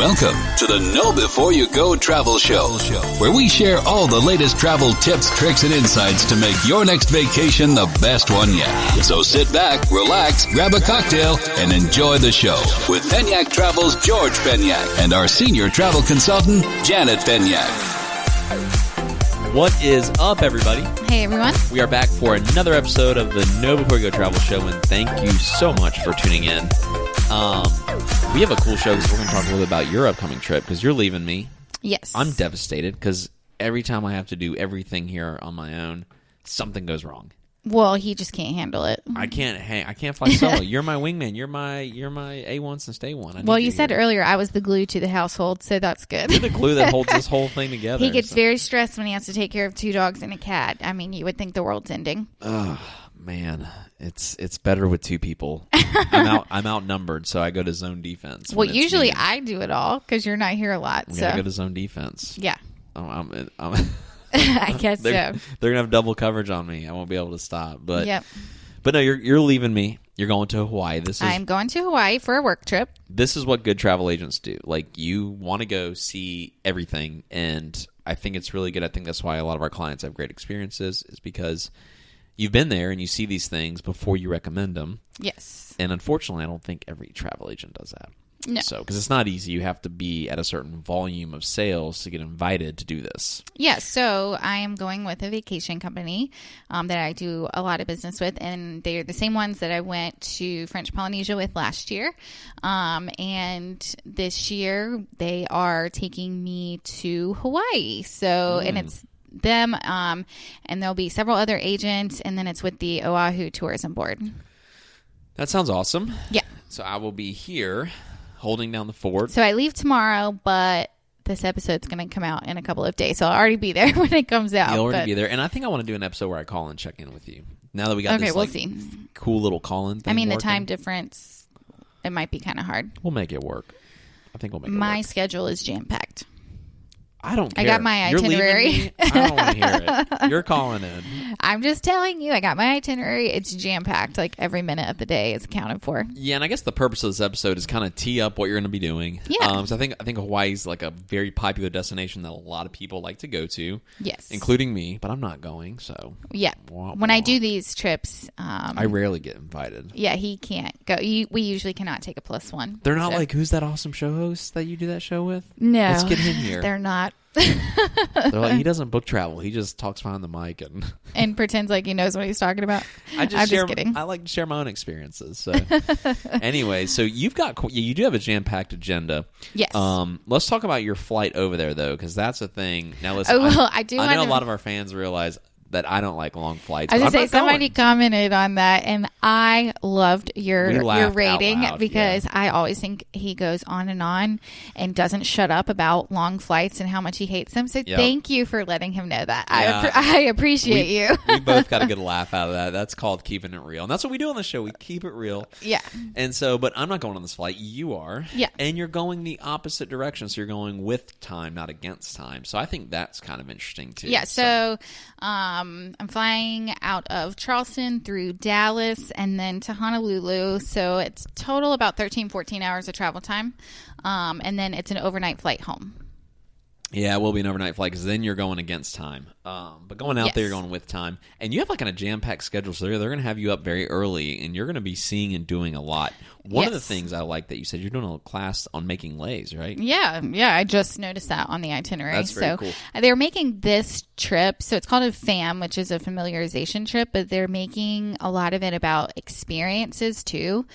Welcome to the Know Before You Go Travel Show, where we share all the latest travel tips, tricks, and insights to make your next vacation the best one yet. So sit back, relax, grab a cocktail, and enjoy the show with Penyak Travel's George Penyak and our senior travel consultant, Janet Penyak. What is up, everybody? Hey, everyone. We are back for another episode of the Know Before You Go Travel Show, and thank you so much for tuning in. We have a cool show because we're going to talk a little bit about your upcoming trip because you're leaving me. Yes. I'm devastated because every time I have to do everything here on my own, something goes wrong. Well, he just can't handle it. I can't fly solo. You're my wingman. You're my A1 since day one. Well, you said earlier I was the glue to the household, so that's good. You're the glue that holds this whole thing together. He gets very stressed when he has to take care of 2 dogs and a cat. I mean, you would think the world's ending. Oh, man. It's better with 2 people. I'm outnumbered, so I go to zone defense. Well, usually I do it all because you're not here a lot. We gotta go to zone defense. Yeah. I guess they're so. They're gonna have double coverage on me. I won't be able to stop. But yep. But no, you're leaving me. You're going to Hawaii. I'm going to Hawaii for a work trip. This is what good travel agents do. Like, you want to go see everything, and I think it's really good. I think that's why a lot of our clients have great experiences, is because you've been there and you see these things before you recommend them. Yes. And unfortunately, I don't think every travel agent does that. No. So, because it's not easy. You have to be at a certain volume of sales to get invited to do this. Yeah, so I am going with a vacation company that I do a lot of business with, and they're the same ones that I went to French Polynesia with last year. And this year, they are taking me to Hawaii. So, and it's them, and there'll be several other agents, and then it's with the Oahu Tourism Board. That sounds awesome. Yeah. So I will be here holding down the fort. So I leave tomorrow, but this episode's going to come out in a couple of days. So I'll already be there when it comes out. You'll already be there. And I think I want to do an episode where I call and check in with you. Now that we got this we'll see. Cool little call-in thing I mean, working. the time difference, it might be kind of hard. We'll make it work. I think we'll make it work. My schedule is jam-packed. I don't care. I got my itinerary. I don't want to hear it. You're calling in. I'm just telling you, I got my itinerary. It's jam-packed. Like, every minute of the day is accounted for. Yeah, and I guess the purpose of this episode is kind of tee up what you're going to be doing. Yeah. So I think Hawaii's like a very popular destination that a lot of people like to go to. Yes. Including me, but I'm not going, so. Yeah. When I do these trips. I rarely get invited. Yeah, he can't go. We usually cannot take a +1. They're not like, who's that awesome show host that you do that show with? No. Let's get him here. They're not. They're like, he doesn't book travel. He just talks behind the mic and pretends like he knows what he's talking about. I'm just kidding. I like to share my own experiences. So, anyway, so you do have a jam-packed agenda. Yes. Let's talk about your flight over there, though, because that's a thing. Now, listen. I know a lot of our fans realize that I don't like long flights. I was going to say, somebody commented on that, and I loved your rating because I always think he goes on and doesn't shut up about long flights and how much he hates them. So thank you for letting him know that. Yeah. I appreciate you. We both got a good laugh out of that. That's called keeping it real. And that's what we do on the show. We keep it real. Yeah. And so, but I'm not going on this flight. You are. Yeah. And you're going the opposite direction. So you're going with time, not against time. So I think that's kind of interesting, too. Yeah. So I'm flying out of Charleston through Dallas and then to Honolulu. So it's total about 13-14 hours of travel time. And then it's an overnight flight home. Yeah, it will be an overnight flight because then you're going against time. But going out there, you're going with time. And you have like a jam-packed schedule, so they're going to have you up very early, and you're going to be seeing and doing a lot. One of the things I like that you said, you're doing a class on making leis, right? Yeah. I just noticed that on the itinerary. That's very cool. They're making this trip, so it's called a FAM, which is a familiarization trip, but they're making a lot of it about experiences too,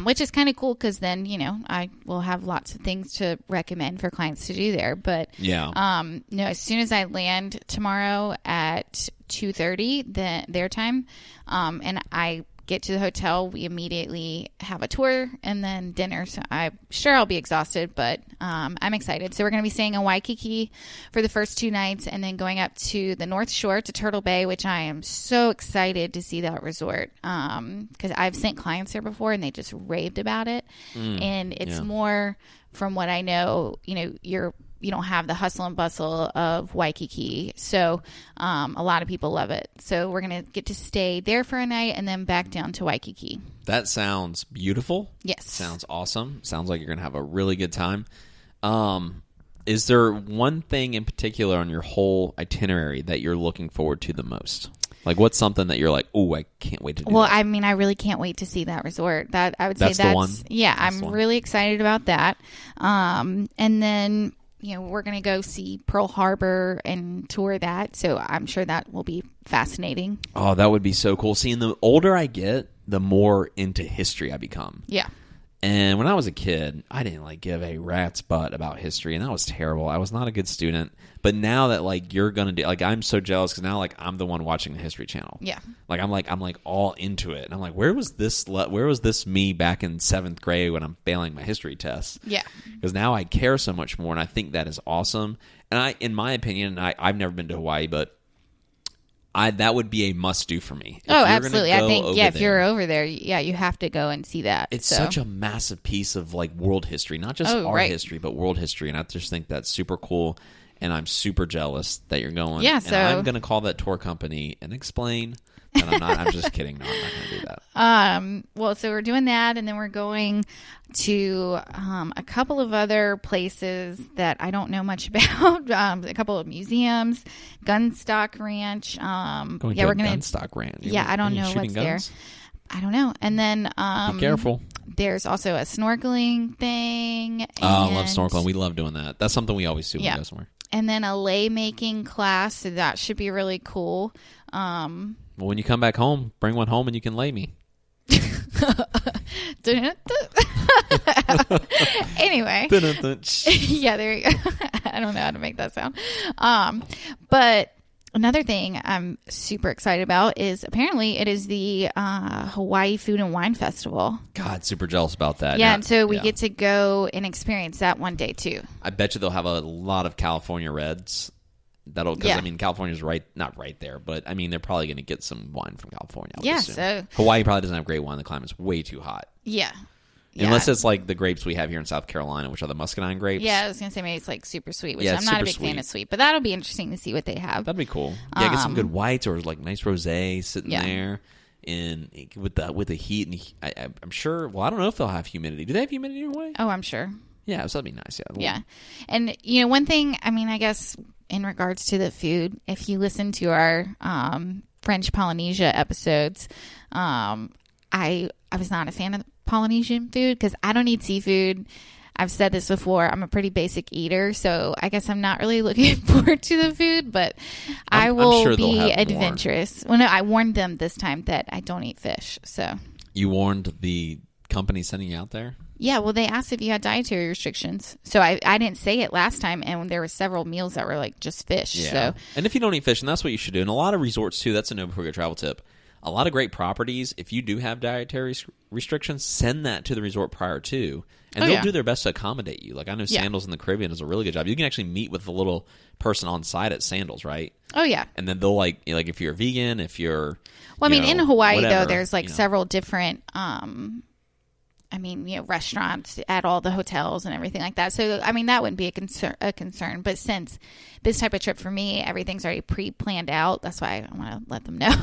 which is kind of cool because then, I will have lots of things to recommend for clients to do there. But as soon as I land tomorrow at 2:30 their time, and I get to the hotel, we immediately have a tour and then dinner. So I'm sure I'll be exhausted, but I'm excited. So we're going to be staying in Waikiki for the first 2 nights and then going up to the North Shore to Turtle Bay, which I am so excited to see that resort because I've sent clients there before and they just raved about it. And it's more from what I know, you don't have the hustle and bustle of Waikiki. So a lot of people love it. So we're going to get to stay there for a night and then back down to Waikiki. That sounds beautiful. Yes. Sounds awesome. Sounds like you're going to have a really good time. Is there one thing in particular on your whole itinerary that you're looking forward to the most? Like, what's something that you're like, oh, I can't wait to do that? I mean, I really can't wait to see that resort. That I would say That's the one? Yeah, That's I'm really excited about that. And then, we're going to go see Pearl Harbor and tour that. So I'm sure that will be fascinating. Oh, that would be so cool. See, and the older I get, the more into history I become. Yeah. And when I was a kid, I didn't give a rat's butt about history, and that was terrible. I was not a good student. But now that you're gonna do, I'm so jealous because now I'm the one watching the History Channel. Yeah. I'm all into it, and I'm like, where was this me back in 7th grade when I'm failing my history tests? Yeah. Because now I care so much more, and I think that is awesome. And in my opinion, I've never been to Hawaii, but that would be a must-do for me. Absolutely. I think, if you're over there, you have to go and see that. It's such a massive piece of, world history. Not just our history, but world history. And I just think that's super cool, and I'm super jealous that you're going. Yeah, and I'm going to call that tour company and explain that I'm not. I'm just kidding. No, I'm not going to do that. So we're doing that, and then we're going to a couple of other places that I don't know much about. A couple of museums, Gunstock Ranch. We're going to Gunstock Ranch. I don't know what's guns? there. I don't know. And then be careful. There's also a snorkeling thing. I love snorkeling. We love doing that. That's something we always do when we go somewhere. And then a lei making class. So that should be really cool. Well, when you come back home, bring one home and you can lay me. Anyway. Yeah, there you go. I don't know how to make that sound. But another thing I'm super excited about is apparently it is the Hawaii Food and Wine Festival. God, super jealous about that. Yeah, and so we get to go and experience that one day too. I bet you they'll have a lot of California Reds. California's not right there, but they're probably going to get some wine from California. So Hawaii probably doesn't have great wine. The climate's way too hot. Yeah. Unless it's like the grapes we have here in South Carolina, which are the muscadine grapes. Yeah, I was going to say maybe it's super sweet, which I'm not a big fan of sweet, but that'll be interesting to see what they have. That'd be cool. Yeah, get some good whites or nice rosé sitting there. And with the heat, and I'm sure. Well, I don't know if they'll have humidity. Do they have humidity in Hawaii? Oh, I'm sure. Yeah, so that'd be nice. Yeah. And one thing. I guess in regards to the food, if you listen to our French Polynesia episodes, I was not a fan of Polynesian food because I don't eat seafood. I've said this before. I'm a pretty basic eater, so I guess I'm not really looking forward to the food, but I will be adventurous. Well, no, I warned them this time that I don't eat fish. So you warned the company sending you out there? Yeah, well, they asked if you had dietary restrictions. So I didn't say it last time, and there were several meals that were just fish. Yeah. So. And if you don't eat fish, and that's what you should do. And a lot of resorts, too, that's a no before you go travel tip. A lot of great properties, if you do have dietary restrictions, send that to the resort prior to. And they'll do their best to accommodate you. I know Sandals in the Caribbean does a really good job. You can actually meet with the little person on site at Sandals, right? Oh, yeah. And then they'll, if you're vegan, if you're... Well, in Hawaii, whatever, though, there's, several different... restaurants at all the hotels and everything like that. So, that wouldn't be a concern. But since this type of trip for me, everything's already pre-planned out, that's why I want to let them know.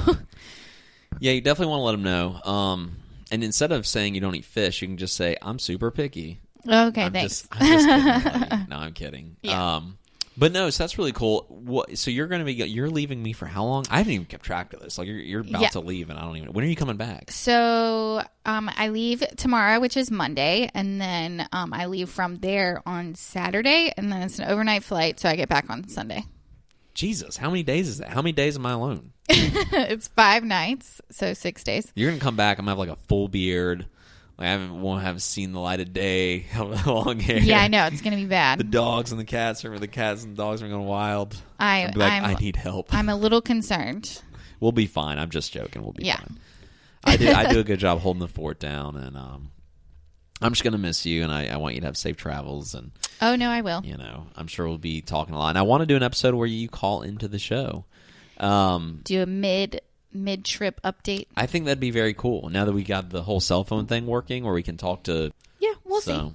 Yeah, you definitely want to let them know. And instead of saying you don't eat fish, you can just say, I'm super picky. Okay, thanks. I'm just kidding. No, I'm kidding. Yeah. But no, so that's really cool. So you're leaving me for how long? I haven't even kept track of this. You're about to leave, and I don't even. When are you coming back? So I leave tomorrow, which is Monday, and then I leave from there on Saturday, and then it's an overnight flight, so I get back on Sunday. Jesus, how many days is that? How many days am I alone? It's 5 nights, so 6 days. You're gonna come back. I'm gonna have a full beard. I won't have seen the light of day. Have long hair. Yeah, I know it's gonna be bad. The dogs and the cats and the dogs are going wild. I need help. I'm a little concerned. We'll be fine. I'm just joking. We'll be fine. I do a good job holding the fort down, and I'm just gonna miss you, and I want you to have safe travels. And oh no, I will. I'm sure we'll be talking a lot. And I want to do an episode where you call into the show. Do a mid-trip update. I think that'd be very cool. Now that we got the whole cell phone thing working, where we can talk to. Yeah, we'll see.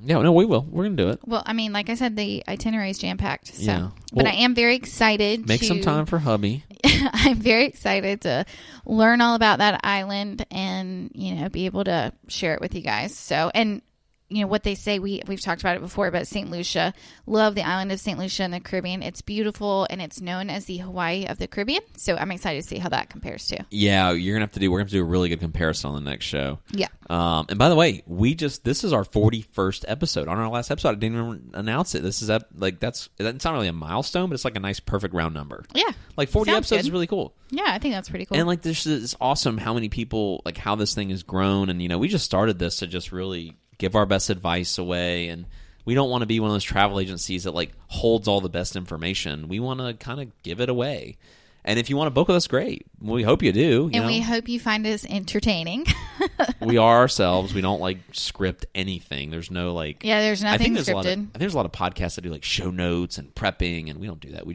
Yeah, no, we will. We're gonna do it. Well, like I said, the itinerary is jam-packed. So. Yeah. But I am very excited. Make some time for hubby. I'm very excited to learn all about that island and be able to share it with you guys. So, and what they say, we've talked about it before, but St. Lucia, love the island of St. Lucia in the Caribbean. It's beautiful, and it's known as the Hawaii of the Caribbean. So I'm excited to see how that compares to. Yeah, we're gonna have to do a really good comparison on the next show. Yeah. And by the way, this is our 41st episode. On our last episode, I didn't even announce it. This is that's not really a milestone, but it's like a nice perfect round number. Yeah. Like 40 Sounds episodes good. is really cool. Yeah, I think that's pretty cool. And like this is awesome how many people, like how this thing has grown, and we just started this to just really give our best advice away, and we don't want to be one of those travel agencies that like holds all the best information. We want to kind of give it away. And if you want to book with us, great. We hope you do. We hope you find us entertaining. We are ourselves. We don't like script anything. There's no like. Yeah, there's nothing scripted. I think there's a lot of podcasts that do like show notes and prepping, and we don't do that.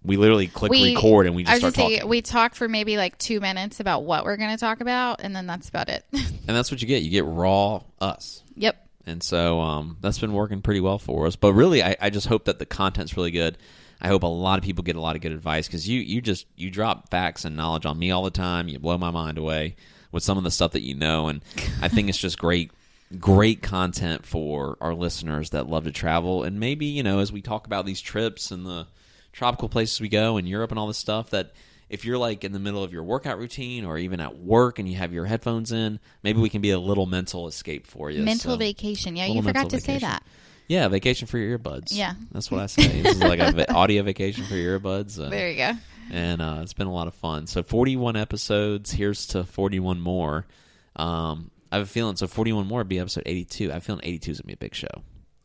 We literally click record and we just start talking. We talk for maybe like 2 minutes about what we're going to talk about, and then that's about it. And that's what you get. You get raw us. Yep. And so that's been working pretty well for us. But really, I just hope that the content's really good. I hope a lot of people get a lot of good advice, because you drop facts and knowledge on me all the time. You blow my mind away with some of the stuff that you know, and I think it's just great content for our listeners that love to travel. And maybe, as we talk about these trips and the tropical places we go in Europe and all this stuff, that if you're like in the middle of your workout routine or even at work and you have your headphones in, maybe we can be a little mental escape for you. Mental vacation. Yeah, you forgot to say that. Yeah, vacation for your earbuds. Yeah. That's what I say. This is like an audio vacation for your earbuds. There you go. And it's been a lot of fun. So 41 episodes. Here's to 41 more. I have a feeling, 41 more would be episode 82. I have a feeling 82 is going to be a big show.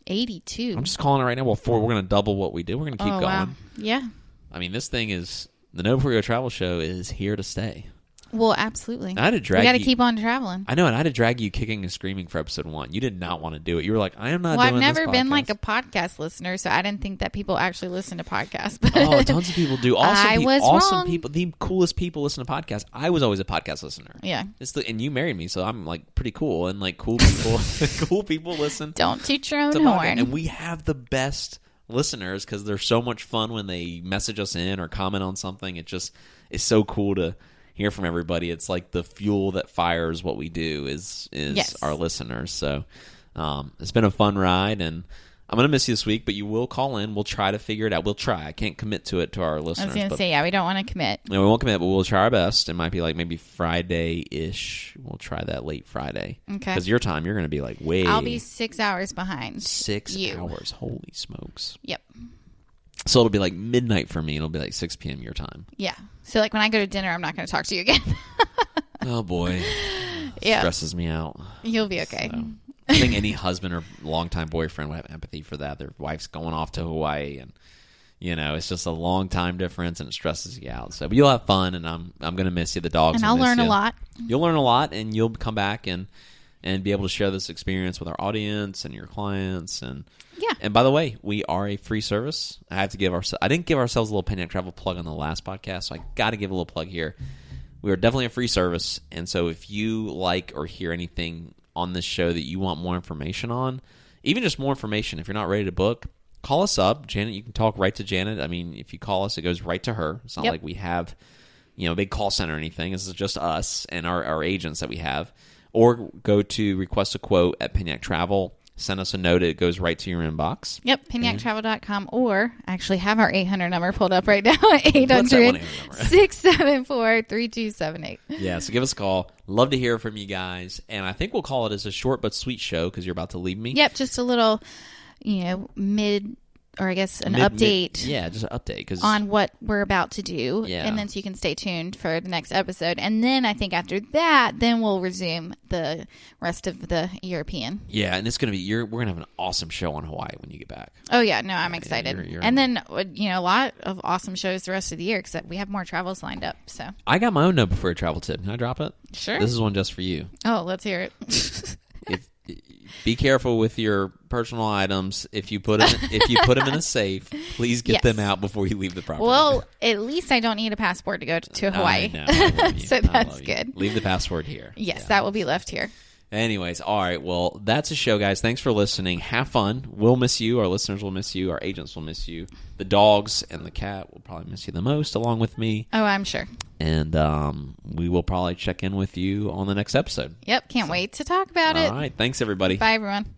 82. I'm just calling it right now. Well, we're going to double what we did. We're going to keep going. Wow. Yeah. I mean, this thing is, the Know Before You Go Travel Show is here to stay. Well, absolutely. I had to drag we got to keep on traveling. I know, and I had to drag you kicking and screaming for episode 1. You did not want to do it. You were like, I am not doing this podcast. Well, I've never been like a podcast listener, so I didn't think that people actually listen to podcasts. But tons of people do. I was awesome wrong. people. The coolest people listen to podcasts. I was always a podcast listener. Yeah. And you married me, so I'm like pretty cool. And like cool people, cool people listen. Don't toot your own to horn. podcasts. And we have the best listeners because they're so much fun when they message us in or comment on something. It just is so cool to hear from everybody. It's like the fuel that fires what we do is yes. our listeners. So it's been a fun ride, and I'm going to miss you this week, but you will call in. We'll try to figure it out. We'll try. I can't commit to it to our listeners. I was going to say, we don't want to commit. No, we won't commit, but we'll try our best. It might be like maybe Friday-ish. We'll try that late Friday. Okay. Because your time, you're going to be like way... I'll be 6 hours behind 6 hours. Holy smokes. Yep. So it'll be like midnight for me. It'll be like 6 p.m. your time. Yeah. So like when I go to dinner, I'm not going to talk to you again. Oh, boy. Yeah. Stresses me out. You'll be okay. So, I think any husband or longtime boyfriend would have empathy for that. Their wife's going off to Hawaii, and it's just a long time difference, and it stresses you out. So, but you'll have fun, and I'm going to miss you. The dogs, and I'll learn a lot. You'll learn a lot, and you'll come back and be able to share this experience with our audience and your clients. And yeah. And by the way, we are a free service. I didn't give ourselves a little Penyak Travel plug on the last podcast, so I got to give a little plug here. We are definitely a free service, and so if you like or hear anything on this show that you want more information on, even just more information, if you're not ready to book, call us up. Janet, you can talk right to Janet. I mean, if you call us, it goes right to her. It's not like we have a big call center or anything. This is just us and our agents that we have. Or go to request a quote at Penyak Travel. Send us a note. It goes right to your inbox. Yep, PenyakTravel.com, or actually have our 800 number pulled up right now, 800-674-3278. Yeah, so give us a call. Love to hear from you guys. And I think we'll call it as a short but sweet show because you're about to leave me. Yep, just a little, update. Yeah, just an update on what we're about to do. Yeah. And then so you can stay tuned for the next episode. And then I think after that, then we'll resume the rest of the European. Yeah, and it's going to be, we're going to have an awesome show on Hawaii when you get back. Oh, yeah. No, I'm excited. You're and then, a lot of awesome shows the rest of the year because we have more travels lined up. So I got my own note before a travel tip. Can I drop it? Sure. This is one just for you. Oh, let's hear it. Be careful with your personal items. If you put them in a safe, please get them out before you leave the property. Well, at least I don't need a passport to go to Hawaii. So that's good. Leave the passport here. Yes, that will be left here. Anyways, all right. Well, that's a show, guys. Thanks for listening. Have fun. We'll miss you. Our listeners will miss you. Our agents will miss you. The dogs and the cat will probably miss you the most, along with me. Oh, I'm sure. And we will probably check in with you on the next episode. Yep, can't wait to talk about it. All right. Thanks, everybody. Bye, everyone.